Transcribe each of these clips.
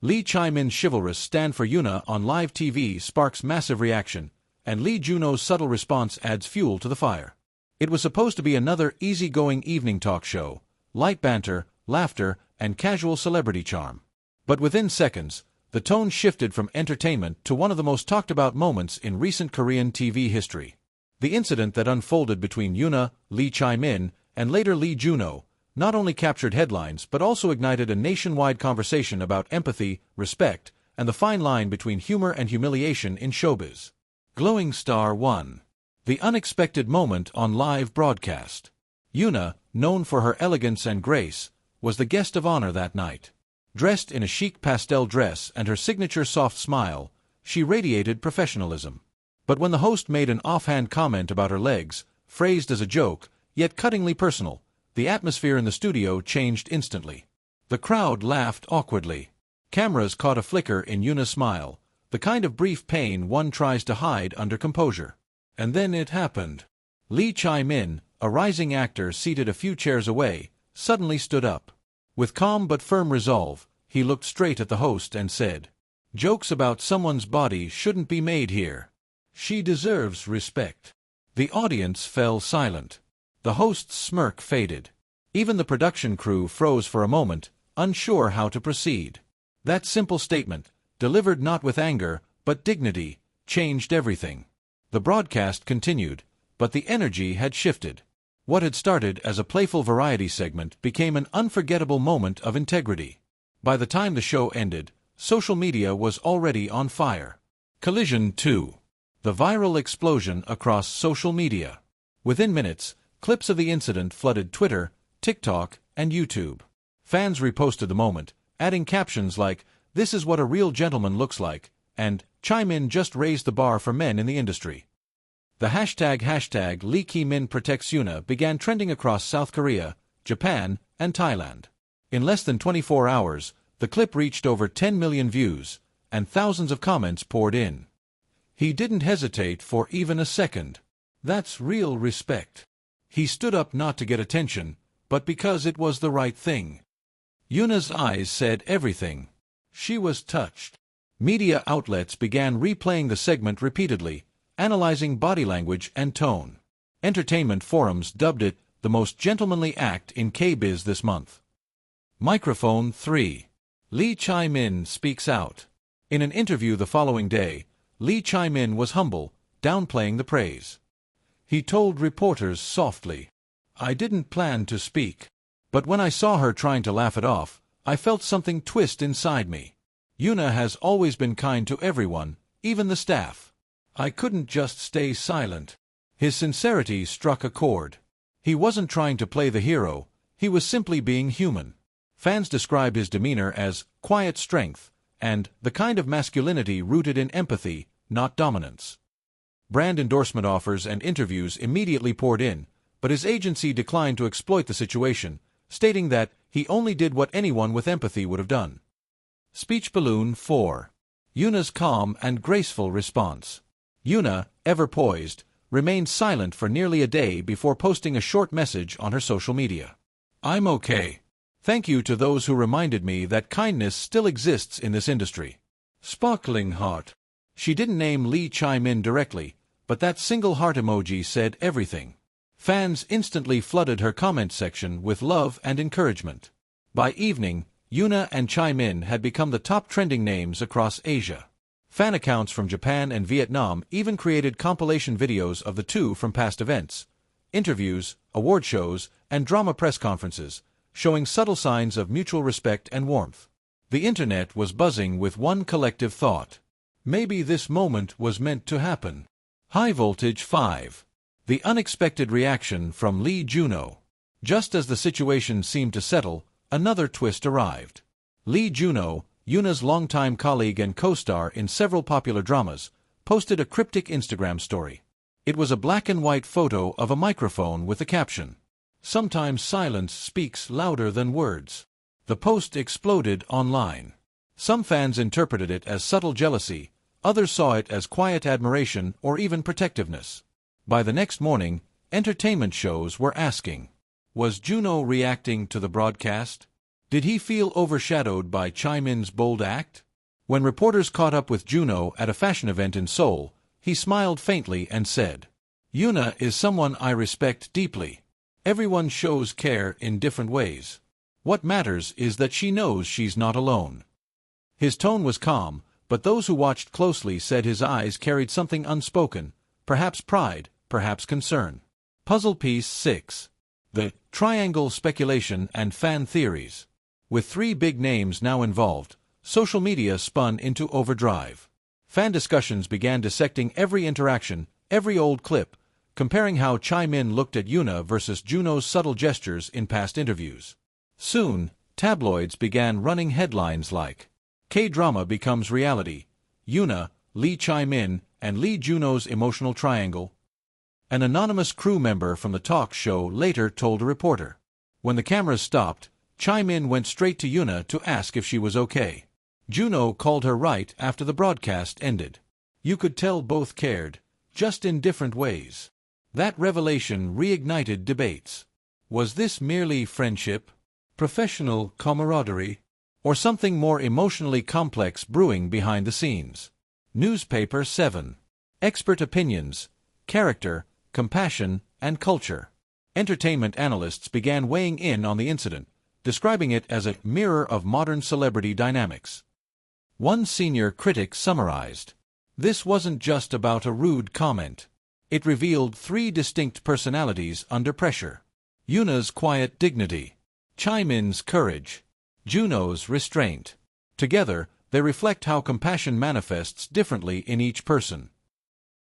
Chae-min's chivalrous stand for Yuna on live TV sparks massive reaction, and Juno's subtle response adds fuel to the fire. It was supposed to be another easygoing evening talk show, light banter, laughter, and casual celebrity charm. But within seconds, the tone shifted from entertainment to one of the most talked-about moments in recent Korean TV history. The incident that unfolded between Yuna, Chae-min, and later Juno not only captured headlines but also ignited a nationwide conversation about empathy, respect, and the fine line between humor and humiliation in showbiz. Glowing Star 1. The unexpected moment on live broadcast. Yuna, known for her elegance and grace, was the guest of honor that night. Dressed in a chic pastel dress and her signature soft smile, she radiated professionalism. But when the host made an offhand comment about her legs, phrased as a joke, yet cuttingly personal, the atmosphere in the studio changed instantly. The crowd laughed awkwardly. Cameras caught a flicker in Yuna's smile, the kind of brief pain one tries to hide under composure. And then it happened. Chae-min, a rising actor seated a few chairs away, suddenly stood up. With calm but firm resolve, he looked straight at the host and said, "Jokes about someone's body shouldn't be made here. She deserves respect." The audience fell silent. The host's smirk faded. Even the production crew froze for a moment, unsure how to proceed. That simple statement, delivered not with anger, but dignity, changed everything. The broadcast continued, but the energy had shifted. What had started as a playful variety segment became an unforgettable moment of integrity. By the time the show ended, social media was already on fire. Collision 2. The viral explosion across social media. Within minutes, clips of the incident flooded Twitter, TikTok, and YouTube. Fans reposted the moment, adding captions like, "This is what a real gentleman looks like," and "Chae-min just raised the bar for men in the industry." The hashtag Chae-min protects Yuna began trending across South Korea, Japan, and Thailand. In less than 24 hours, the clip reached over 10 million views, and thousands of comments poured in. "He didn't hesitate for even a second. That's real respect. He stood up not to get attention, but because it was the right thing." Yuna's eyes said everything. She was touched. Media outlets began replaying the segment repeatedly, analyzing body language and tone. Entertainment forums dubbed it the most gentlemanly act in K-biz this month. Microphone 3. Chae-min speaks out. In an interview the following day, Chae-min was humble, downplaying the praise. He told reporters softly, "I didn't plan to speak. But when I saw her trying to laugh it off, I felt something twist inside me. Yuna has always been kind to everyone, even the staff. I couldn't just stay silent." His sincerity struck a chord. He wasn't trying to play the hero, he was simply being human. Fans described his demeanor as quiet strength, and the kind of masculinity rooted in empathy, not dominance. Brand endorsement offers and interviews immediately poured in, but his agency declined to exploit the situation, stating that he only did what anyone with empathy would have done. Speech Balloon 4. Yuna's calm and graceful response. Yuna, ever poised, remained silent for nearly a day before posting a short message on her social media. "I'm okay. Thank you to those who reminded me that kindness still exists in this industry. Sparkling heart." She didn't name Chae-min directly, but that single heart emoji said everything. Fans instantly flooded her comment section with love and encouragement. By evening, Yuna and Chae-min had become the top trending names across Asia. Fan accounts from Japan and Vietnam even created compilation videos of the two from past events, interviews, award shows, and drama press conferences, showing subtle signs of mutual respect and warmth. The internet was buzzing with one collective thought. Maybe this moment was meant to happen. High Voltage 5. The unexpected reaction from Juno. Just as the situation seemed to settle, another twist arrived. Juno, Yuna's longtime colleague and co-star in several popular dramas, posted a cryptic Instagram story. It was a black-and-white photo of a microphone with the caption, "Sometimes silence speaks louder than words." The post exploded online. Some fans interpreted it as subtle jealousy, others saw it as quiet admiration or even protectiveness. By the next morning, entertainment shows were asking, was Juno reacting to the broadcast? Did he feel overshadowed by Chae-min's bold act? When reporters caught up with Juno at a fashion event in Seoul, he smiled faintly and said, "Yuna is someone I respect deeply. Everyone shows care in different ways. What matters is that she knows she's not alone." His tone was calm, but those who watched closely said his eyes carried something unspoken, perhaps pride, perhaps concern. Puzzle piece 6. The triangle speculation and fan theories. With 3 big names now involved, social media spun into overdrive. Fan discussions began dissecting every interaction, every old clip, comparing how Chae-min looked at Yuna versus Juno's subtle gestures in past interviews. Soon, tabloids began running headlines like, "K-drama becomes reality. Yuna, Lee Chae-min, and Lee Juno's emotional triangle." An anonymous crew member from the talk show later told a reporter. When the cameras stopped, Chae-min went straight to Yuna to ask if she was okay. Juno called her right after the broadcast ended. You could tell both cared, just in different ways. That revelation reignited debates. Was this merely friendship, professional camaraderie, or something more emotionally complex brewing behind the scenes? Newspaper 7. Expert opinions, character, compassion, and culture. Entertainment analysts began weighing in on the incident, describing it as a mirror of modern celebrity dynamics. One senior critic summarized, "This wasn't just about a rude comment. It revealed 3 distinct personalities under pressure. Yuna's quiet dignity, Chae-min's courage, Juno's restraint. Together, they reflect how compassion manifests differently in each person."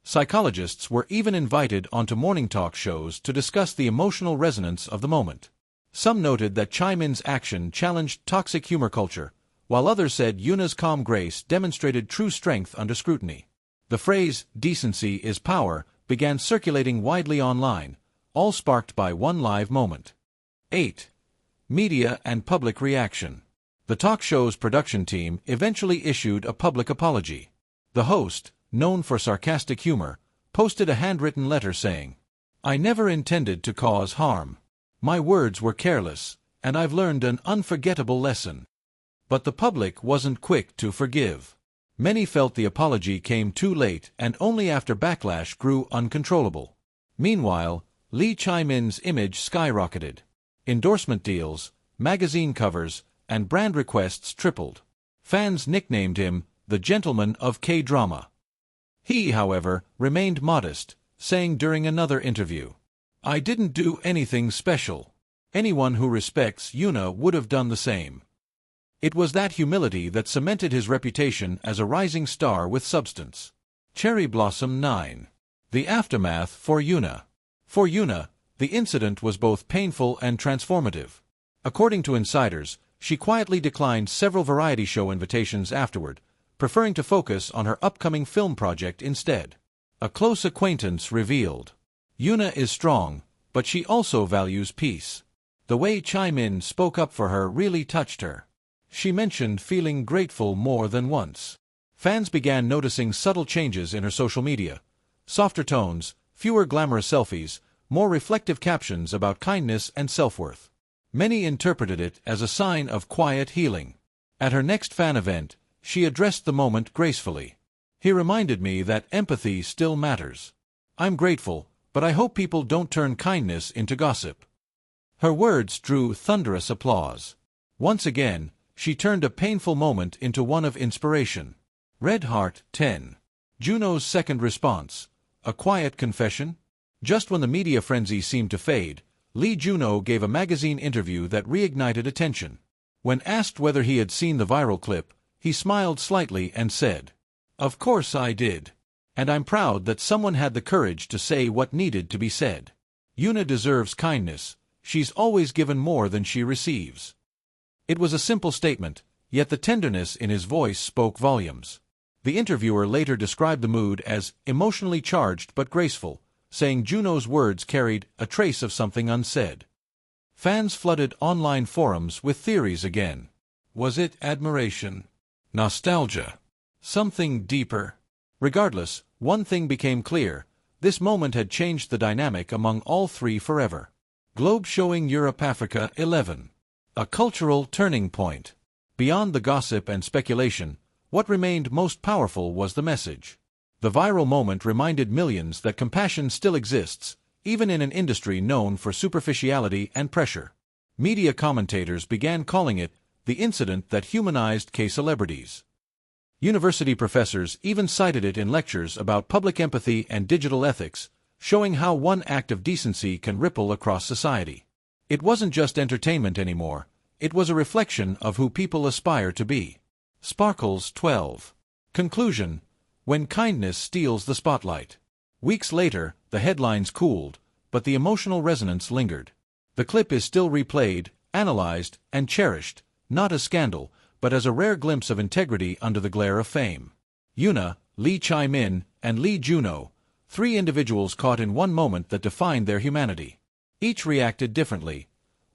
Psychologists were even invited onto morning talk shows to discuss the emotional resonance of the moment. Some noted that Chae-min's action challenged toxic humor culture, while others said Yuna's calm grace demonstrated true strength under scrutiny. The phrase, "decency is power," began circulating widely online, all sparked by one live moment. 8. Media and public reaction. The talk show's production team eventually issued a public apology. The host, known for sarcastic humor, posted a handwritten letter saying, "I never intended to cause harm. My words were careless, and I've learned an unforgettable lesson." But the public wasn't quick to forgive. Many felt the apology came too late and only after backlash grew uncontrollable. Meanwhile, Lee Chae-min's image skyrocketed. Endorsement deals, magazine covers, and brand requests tripled. Fans nicknamed him the gentleman of K-drama. He, however, remained modest, saying during another interview, "I didn't do anything special. Anyone who respects Yuna would have done the same." It was that humility that cemented his reputation as a rising star with substance. Cherry Blossom 9. The aftermath for Yuna. For Yuna, the incident was both painful and transformative. According to insiders, she quietly declined several variety show invitations afterward, preferring to focus on her upcoming film project instead. A close acquaintance revealed, "Yuna is strong, but she also values peace." The way Chae-min spoke up for her really touched her. She mentioned feeling grateful more than once. Fans began noticing subtle changes in her social media. Softer tones, fewer glamorous selfies, more reflective captions about kindness and self-worth. Many interpreted it as a sign of quiet healing. At her next fan event, she addressed the moment gracefully. "He reminded me that empathy still matters. I'm grateful, but I hope people don't turn kindness into gossip." Her words drew thunderous applause. Once again, she turned a painful moment into one of inspiration. Red Heart 10. Juno's second response. A quiet confession? Just when the media frenzy seemed to fade, Lee Juno gave a magazine interview that reignited attention. When asked whether he had seen the viral clip, he smiled slightly and said, "Of course I did. And I'm proud that someone had the courage to say what needed to be said. Yuna deserves kindness. She's always given more than she receives." It was a simple statement, yet the tenderness in his voice spoke volumes. The interviewer later described the mood as emotionally charged but graceful, saying Juno's words carried a trace of something unsaid. Fans flooded online forums with theories again. Was it admiration? Nostalgia? Something deeper? Regardless, one thing became clear: this moment had changed the dynamic among all 3 forever. Globe showing Europe-Africa 11. A cultural turning point. Beyond the gossip and speculation, what remained most powerful was the message. The viral moment reminded millions that compassion still exists, even in an industry known for superficiality and pressure. Media commentators began calling it the incident that humanized K-celebrities. University professors even cited it in lectures about public empathy and digital ethics, showing how one act of decency can ripple across society. It wasn't just entertainment anymore, it was a reflection of who people aspire to be. Sparkles 12. Conclusion: when kindness steals the spotlight. Weeks later, the headlines cooled, but the emotional resonance lingered. The clip is still replayed, analyzed, and cherished, not as scandal, but as a rare glimpse of integrity under the glare of fame. Yuna, Chae-min, and Juno, three individuals caught in one moment that defined their humanity. Each reacted differently.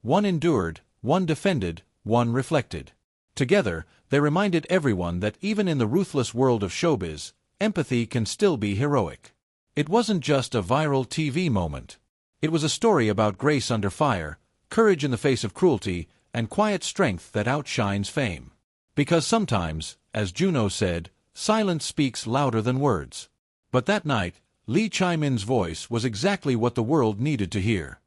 One endured, one defended, one reflected. Together, they reminded everyone that even in the ruthless world of showbiz, empathy can still be heroic. It wasn't just a viral TV moment. It was a story about grace under fire, courage in the face of cruelty, and quiet strength that outshines fame. Because sometimes, as Juno said, silence speaks louder than words. But that night, Chae-min's voice was exactly what the world needed to hear.